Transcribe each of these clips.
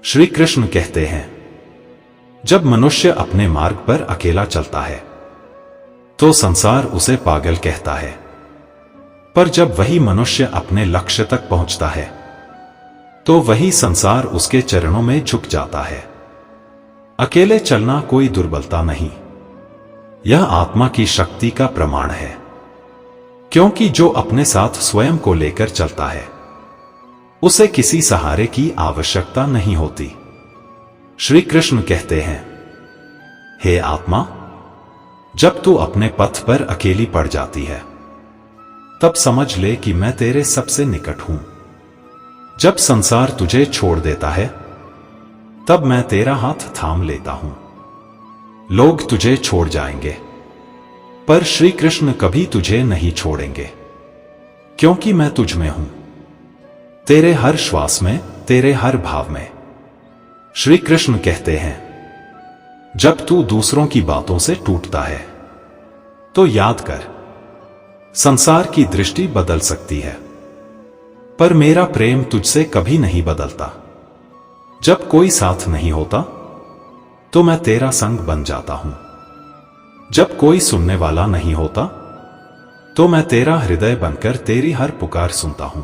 श्री कृष्ण कहते हैं, जब मनुष्य अपने मार्ग पर अकेला चलता है तो संसार उसे पागल कहता है, पर जब वही मनुष्य अपने लक्ष्य तक पहुंचता है तो वही संसार उसके चरणों में झुक जाता है। अकेले चलना कोई दुर्बलता नहीं, यह आत्मा की शक्ति का प्रमाण है, क्योंकि जो अपने साथ स्वयं को लेकर चलता है उसे किसी सहारे की आवश्यकता नहीं होती। श्री कृष्ण कहते हैं, हे आत्मा, जब तू अपने पथ पर अकेली पड़ जाती है तब समझ ले कि मैं तेरे सबसे निकट हूं। जब संसार तुझे छोड़ देता है तब मैं तेरा हाथ थाम लेता हूं। लोग तुझे छोड़ जाएंगे पर श्री कृष्ण कभी तुझे नहीं छोड़ेंगे, क्योंकि मैं तुझ में हूं, तेरे हर श्वास में, तेरे हर भाव में। श्री कृष्ण कहते हैं, जब तू दूसरों की बातों से टूटता है तो याद कर, संसार की दृष्टि बदल सकती है पर मेरा प्रेम तुझसे कभी नहीं बदलता। जब कोई साथ नहीं होता तो मैं तेरा संग बन जाता हूं। जब कोई सुनने वाला नहीं होता तो मैं तेरा हृदय बनकर तेरी हर पुकार सुनता हूं।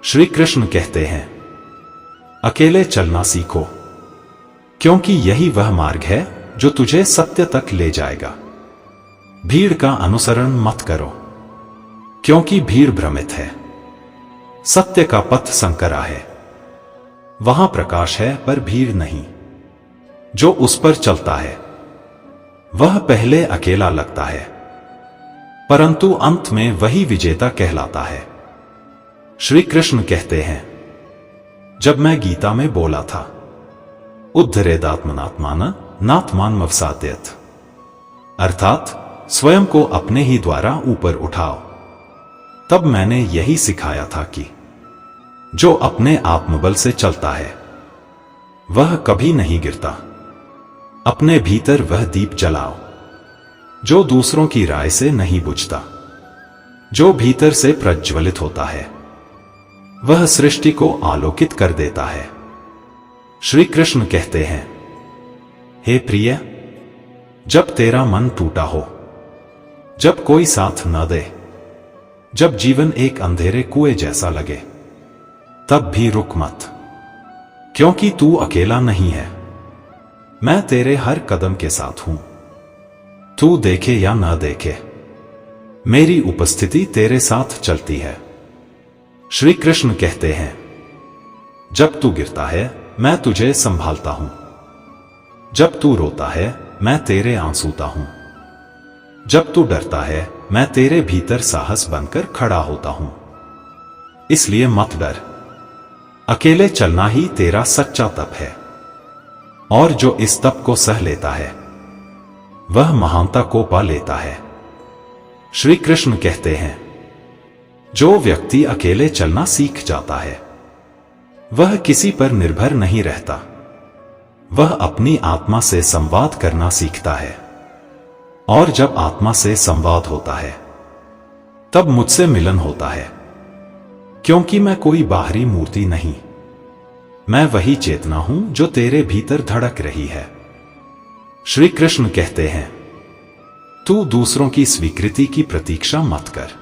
श्री कृष्ण कहते हैं, अकेले चलना सीखो, क्योंकि यही वह मार्ग है जो तुझे सत्य तक ले जाएगा। भीड़ का अनुसरण मत करो, क्योंकि भीड़ भ्रमित है। सत्य का पथ संकरा है, वहां प्रकाश है पर भीड़ नहीं। जो उस पर चलता है वह पहले अकेला लगता है, परंतु अंत में वही विजेता कहलाता है। श्री कृष्ण कहते हैं, जब मैं गीता में बोला था, उद्धरेदात्मनात्मान नात्मान मवसात्यथ, अर्थात स्वयं को अपने ही द्वारा ऊपर उठाओ, तब मैंने यही सिखाया था कि जो अपने आत्मबल से चलता है वह कभी नहीं गिरता। अपने भीतर वह दीप जलाओ जो दूसरों की राय से नहीं बुझता। जो भीतर से प्रज्वलित होता है वह सृष्टि को आलोकित कर देता है। श्री कृष्ण कहते हैं, हे प्रिय, जब तेरा मन टूटा हो, जब कोई साथ न दे, जब जीवन एक अंधेरे कुएं जैसा लगे, तब भी रुक मत, क्योंकि तू अकेला नहीं है। मैं तेरे हर कदम के साथ हूं। तू देखे या ना देखे, मेरी उपस्थिति तेरे साथ चलती है। श्री कृष्ण कहते हैं, जब तू गिरता है मैं तुझे संभालता हूं। जब तू रोता है मैं तेरे आंसूता हूं। जब तू डरता है मैं तेरे भीतर साहस बनकर खड़ा होता हूं। इसलिए मत डर, अकेले चलना ही तेरा सच्चा तप है। और जो इस तप को सह लेता है वह महानता को पा लेता है। श्री कृष्ण कहते हैं, जो व्यक्ति अकेले चलना सीख जाता है वह किसी पर निर्भर नहीं रहता। वह अपनी आत्मा से संवाद करना सीखता है, और जब आत्मा से संवाद होता है तब मुझसे मिलन होता है, क्योंकि मैं कोई बाहरी मूर्ति नहीं, मैं वही चेतना हूं जो तेरे भीतर धड़क रही है। श्री कृष्ण कहते हैं, तू दूसरों की स्वीकृति की प्रतीक्षा मत कर।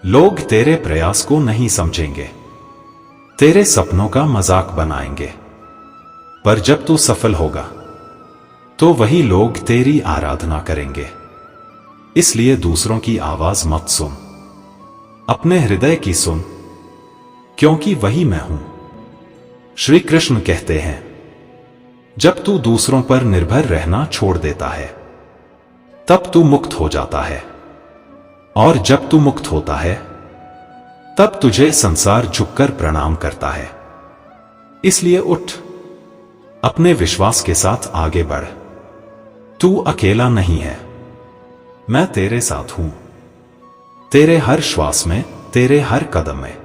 लोग तेरे प्रयास को नहीं समझेंगे, तेरे सपनों का मजाक बनाएंगे, पर जब तू सफल होगा तो वही लोग तेरी आराधना करेंगे। इसलिए दूसरों की आवाज मत सुन, अपने हृदय की सुन, क्योंकि वही मैं हूं। श्री कृष्ण कहते हैं, जब तू दूसरों पर निर्भर रहना छोड़ देता है तब तू मुक्त हो जाता है, और जब तू मुक्त होता है तब तुझे संसार झुककर प्रणाम करता है। इसलिए उठ, अपने विश्वास के साथ आगे बढ़। तू अकेला नहीं है, मैं तेरे साथ हूं, तेरे हर श्वास में, तेरे हर कदम में।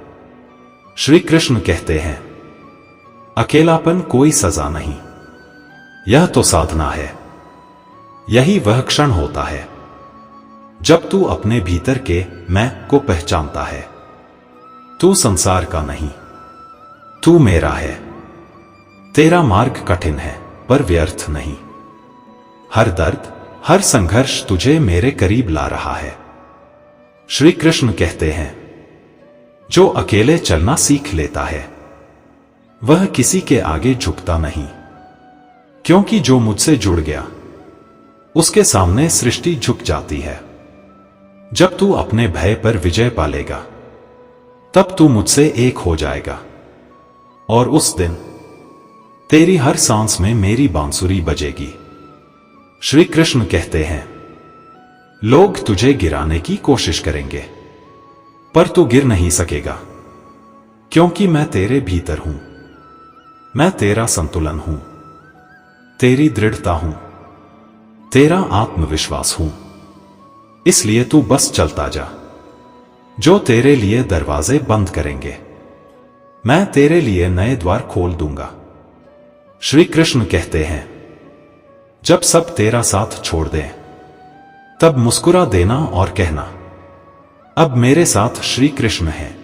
श्री कृष्ण कहते हैं, अकेलापन कोई सजा नहीं, यह तो साधना है। यही वह क्षण होता है जब तू अपने भीतर के मैं को पहचानता है। तू संसार का नहीं, तू मेरा है। तेरा मार्ग कठिन है पर व्यर्थ नहीं। हर दर्द, हर संघर्ष तुझे मेरे करीब ला रहा है। श्री कृष्ण कहते हैं, जो अकेले चलना सीख लेता है वह किसी के आगे झुकता नहीं, क्योंकि जो मुझसे जुड़ गया उसके सामने सृष्टि झुक जाती है। जब तू अपने भय पर विजय पालेगा तब तू मुझसे एक हो जाएगा, और उस दिन तेरी हर सांस में मेरी बांसुरी बजेगी। श्री कृष्ण कहते हैं, लोग तुझे गिराने की कोशिश करेंगे पर तू गिर नहीं सकेगा, क्योंकि मैं तेरे भीतर हूं। मैं तेरा संतुलन हूं, तेरी दृढ़ता हूं, तेरा आत्मविश्वास हूं। इसलिए तू बस चलता जा। जो तेरे लिए दरवाजे बंद करेंगे मैं तेरे लिए नए द्वार खोल दूंगा। श्री कृष्ण कहते हैं, जब सब तेरा साथ छोड़ दें तब मुस्कुरा देना और कहना, अब मेरे साथ श्री कृष्ण है।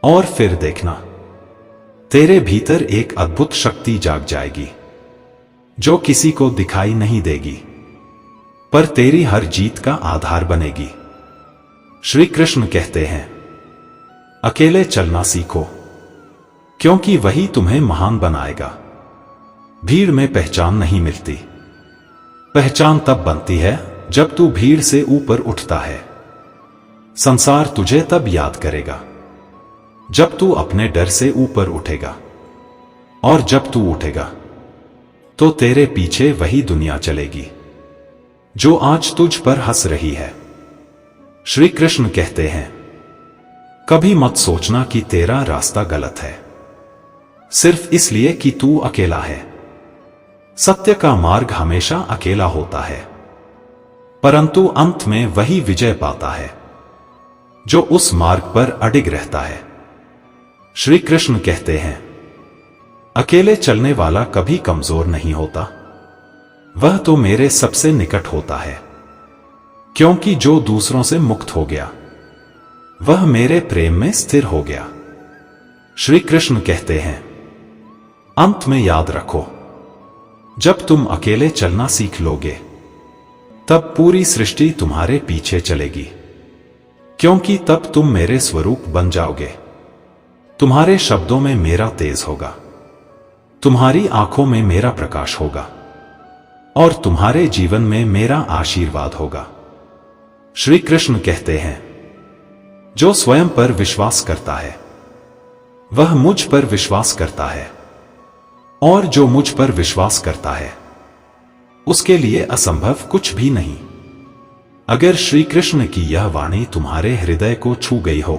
और फिर देखना, तेरे भीतर एक अद्भुत शक्ति जाग जाएगी जो किसी को दिखाई नहीं देगी पर तेरी हर जीत का आधार बनेगी। श्री कृष्ण कहते हैं, अकेले चलना सीखो, क्योंकि वही तुम्हें महान बनाएगा। भीड़ में पहचान नहीं मिलती, पहचान तब बनती है जब तू भीड़ से ऊपर उठता है। संसार तुझे तब याद करेगा जब तू अपने डर से ऊपर उठेगा, और जब तू उठेगा तो तेरे पीछे वही दुनिया चलेगी जो आज तुझ पर हंस रही है। श्री कृष्ण कहते हैं, कभी मत सोचना कि तेरा रास्ता गलत है सिर्फ इसलिए कि तू अकेला है। सत्य का मार्ग हमेशा अकेला होता है, परंतु अंत में वही विजय पाता है जो उस मार्ग पर अडिग रहता है। श्री कृष्ण कहते हैं, अकेले चलने वाला कभी कमजोर नहीं होता, वह तो मेरे सबसे निकट होता है, क्योंकि जो दूसरों से मुक्त हो गया वह मेरे प्रेम में स्थिर हो गया। श्री कृष्ण कहते हैं, अंत में याद रखो, जब तुम अकेले चलना सीख लोगे तब पूरी सृष्टि तुम्हारे पीछे चलेगी, क्योंकि तब तुम मेरे स्वरूप बन जाओगे। तुम्हारे शब्दों में मेरा तेज होगा, तुम्हारी आंखों में मेरा प्रकाश होगा, और तुम्हारे जीवन में मेरा आशीर्वाद होगा। श्री कृष्ण कहते हैं, जो स्वयं पर विश्वास करता है वह मुझ पर विश्वास करता है, और जो मुझ पर विश्वास करता है उसके लिए असंभव कुछ भी नहीं। अगर श्री कृष्ण की यह वाणी तुम्हारे हृदय को छू गई हो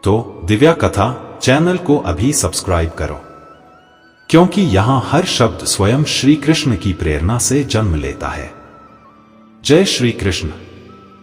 तो दिव्या कथा चैनल को अभी सब्सक्राइब करो, क्योंकि यहां हर शब्द स्वयं श्री कृष्ण की प्रेरणा से जन्म लेता है। जय श्री कृष्ण।